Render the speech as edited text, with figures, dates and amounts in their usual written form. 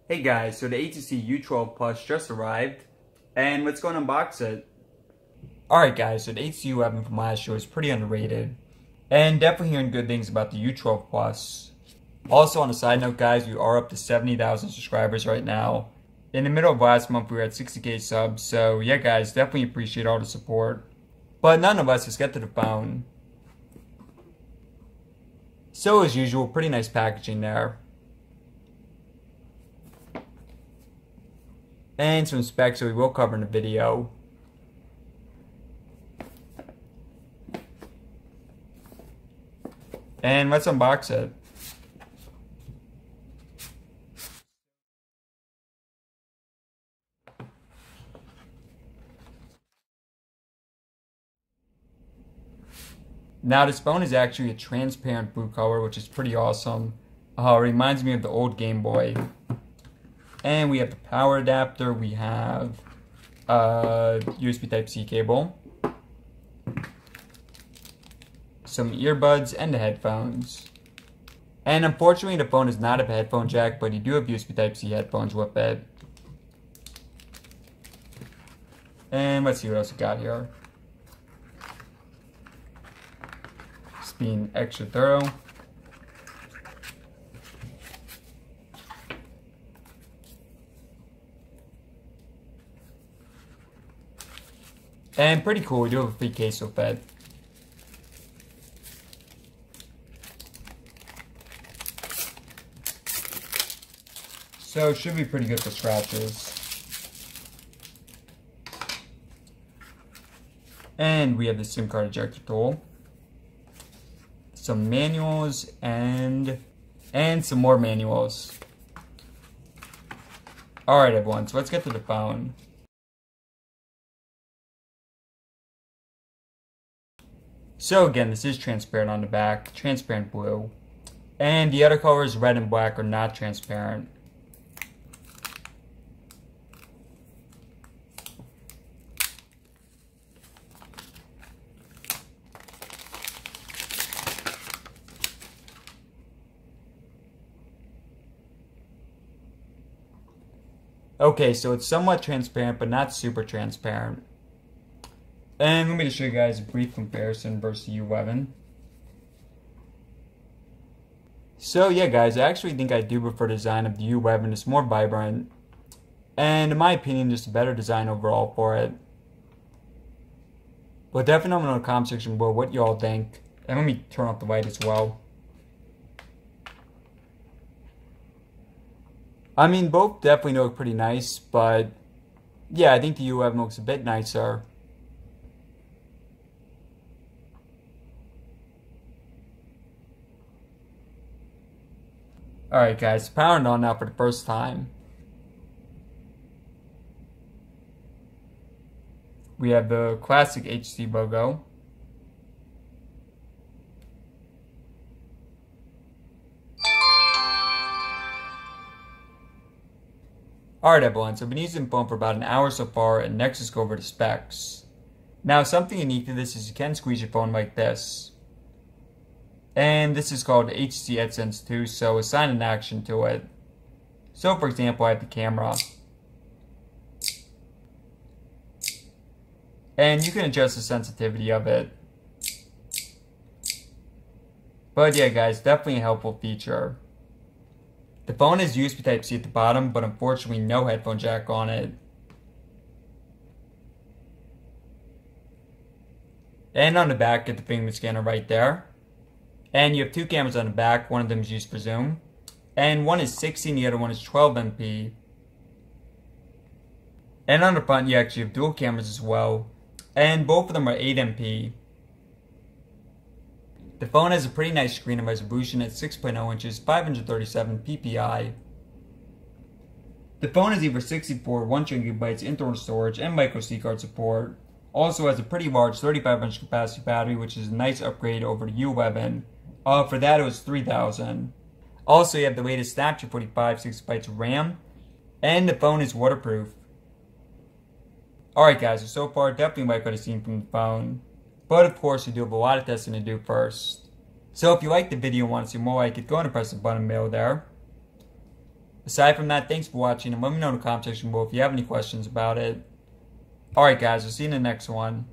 Hey guys, so the HTC U12 Plus just arrived, and let's go and unbox it. Alright guys, so the HTC U11 from last year is pretty underrated, and definitely hearing good things about the U12 Plus. Also on a side note guys, we are up to 70,000 subscribers right now. In the middle of last month we were at 60k subs, so yeah guys, definitely appreciate all the support. But nonetheless, let's get to the phone. So as usual, pretty nice packaging there. And some specs that we will cover in the video. And let's unbox it. Now this phone is actually a transparent blue color, which is pretty awesome. It reminds me of the old Game Boy. And we have the power adapter, we have a USB Type-C cable, some earbuds, and the headphones. And unfortunately the phone does not have a headphone jack, but you do have USB Type-C headphones with it. And let's see what else we got here. Just being extra thorough. And pretty cool, we do have a free case with it. So it should be pretty good for scratches. And we have the SIM card ejector tool. Some manuals and some more manuals. Alright everyone, so let's get to the phone. So again, this is transparent on the back, transparent blue. And the other colors, red and black, are not transparent. Okay, so it's somewhat transparent, but not super transparent. And let me just show you guys a brief comparison versus the U11. So yeah guys, I actually think I do prefer the design of the U11. It's more vibrant. And in my opinion, just a better design overall for it. But definitely know in the comment section below what you all think. And let me turn off the light as well. I mean, both definitely look pretty nice, but yeah, I think the U11 looks a bit nicer. Alright guys, powering on now for the first time. We have the classic HTC logo. Alright everyone, so I've been using the phone for about an hour so far, and next let's go over the specs. Now something unique to this is you can squeeze your phone like this. And this is called HTC EdgeSense 2, so assign an action to it. So for example, I have the camera. And you can adjust the sensitivity of it. But yeah guys, definitely a helpful feature. The phone has USB Type-C at the bottom, but unfortunately no headphone jack on it. And on the back, get the fingerprint scanner right there. And you have two cameras on the back, one of them is used for zoom. And one is 16, the other one is 12 MP. And on the front you actually have dual cameras as well. And both of them are 8 MP. The phone has a pretty nice screen and resolution at 6.0 inches, 537 ppi. The phone has either 64 1GB internal storage and micro SD card support. Also has a pretty large 3500 capacity battery, which is a nice upgrade over the U11. For that it was $3,000. Also you have the latest Snapchat 45 6GB of RAM. And the phone is waterproof. Alright guys, so far definitely like what I've seen from the phone. But of course we do have a lot of testing to do first. So if you liked the video and want to see more like it, go ahead and press the button below there. Aside from that, thanks for watching, and let me know in the comment section below if you have any questions about it. Alright guys, we'll see you in the next one.